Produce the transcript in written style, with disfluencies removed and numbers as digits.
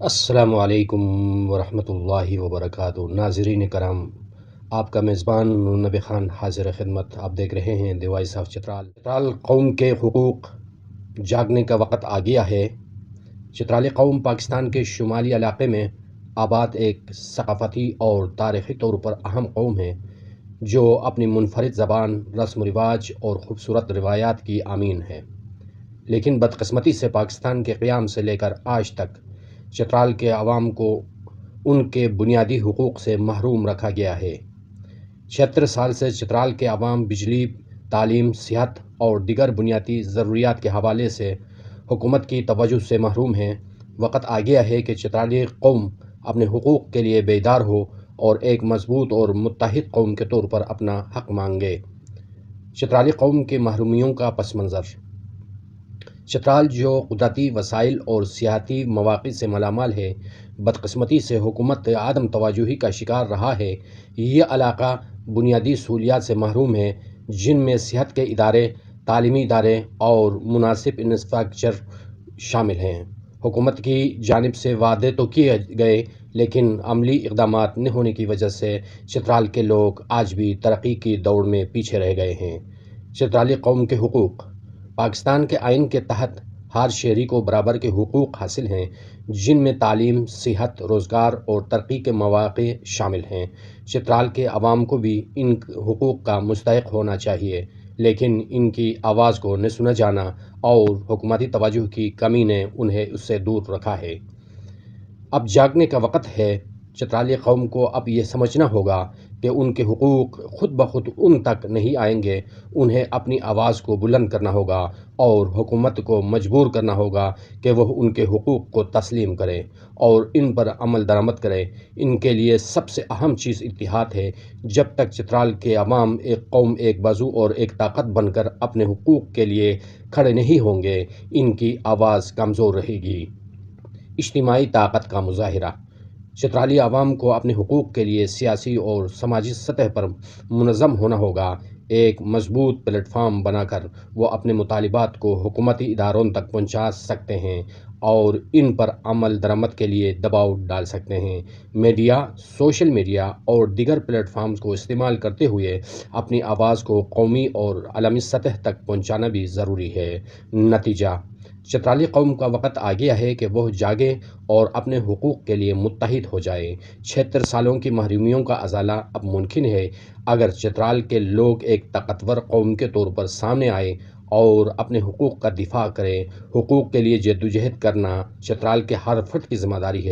السلام علیکم ورحمۃ اللہ وبرکاتہ۔ ناظرین کرام، آپ کا میزبان نبی خان حاضر خدمت۔ آپ دیکھ رہے ہیں دی وائس آف چترال۔ چترال قوم کے حقوق جاگنے کا وقت آ گیا ہے۔ چترالی قوم پاکستان کے شمالی علاقے میں آباد ایک ثقافتی اور تاریخی طور پر اہم قوم ہے جو اپنی منفرد زبان، رسم و رواج اور خوبصورت روایات کی امین ہے۔ لیکن بدقسمتی سے پاکستان کے قیام سے لے کر آج تک چترال کے عوام کو ان کے بنیادی حقوق سے محروم رکھا گیا ہے۔ 76 سال سے چترال کے عوام بجلی، تعلیم، صحت اور دیگر بنیادی ضروریات کے حوالے سے حکومت کی توجہ سے محروم ہیں۔ وقت آ گیا ہے کہ چترالی قوم اپنے حقوق کے لیے بیدار ہو اور ایک مضبوط اور متحد قوم کے طور پر اپنا حق مانگے۔ چترالی قوم کی محرومیوں کا پس منظر۔ چترال جو قدرتی وسائل اور سیاحتی مواقع سے مالا مال ہے، بدقسمتی سے حکومت عدم توجہی کا شکار رہا ہے۔ یہ علاقہ بنیادی سہولیات سے محروم ہے، جن میں صحت کے ادارے، تعلیمی ادارے اور مناسب انفراسٹرکچر شامل ہیں۔ حکومت کی جانب سے وعدے تو کیے گئے، لیکن عملی اقدامات نہ ہونے کی وجہ سے چترال کے لوگ آج بھی ترقی کی دوڑ میں پیچھے رہ گئے ہیں۔ چترالی قوم کے حقوق۔ پاکستان کے آئین کے تحت ہر شہری کو برابر کے حقوق حاصل ہیں، جن میں تعلیم، صحت، روزگار اور ترقی کے مواقع شامل ہیں۔ چترال کے عوام کو بھی ان حقوق کا مستحق ہونا چاہیے، لیکن ان کی آواز کو نہ سنا جانا اور حکومتی توجہ کی کمی نے انہیں اس سے دور رکھا ہے۔ اب جاگنے کا وقت ہے۔ چترالی قوم کو اب یہ سمجھنا ہوگا کہ ان کے حقوق خود بخود ان تک نہیں آئیں گے۔ انہیں اپنی آواز کو بلند کرنا ہوگا اور حکومت کو مجبور کرنا ہوگا کہ وہ ان کے حقوق کو تسلیم کرے اور ان پر عمل درآمد کرے۔ ان کے لیے سب سے اہم چیز اتحاد ہے۔ جب تک چترال کے عوام ایک قوم، ایک بازو اور ایک طاقت بن کر اپنے حقوق کے لیے کھڑے نہیں ہوں گے، ان کی آواز کمزور رہے گی۔ اجتماعی طاقت کا مظاہرہ۔ چترالی عوام کو اپنے حقوق کے لیے سیاسی اور سماجی سطح پر منظم ہونا ہوگا۔ ایک مضبوط پلیٹ فارم بنا کر وہ اپنے مطالبات کو حکومتی اداروں تک پہنچا سکتے ہیں اور ان پر عمل درآمد کے لیے دباؤ ڈال سکتے ہیں۔ میڈیا، سوشل میڈیا اور دیگر پلیٹ فارمز کو استعمال کرتے ہوئے اپنی آواز کو قومی اور عالمی سطح تک پہنچانا بھی ضروری ہے۔ نتیجہ: چترالی قوم کا وقت آ گیا ہے کہ وہ جاگے اور اپنے حقوق کے لیے متحد ہو جائے۔ 76 سالوں کی محرومیوں کا ازالہ اب ممکن ہے اگر چترال کے لوگ ایک طاقتور قوم کے طور پر سامنے آئے اور اپنے حقوق کا دفاع کریں۔ حقوق کے لیے جدوجہد کرنا چترال کے ہر فرد کی ذمہ داری ہے۔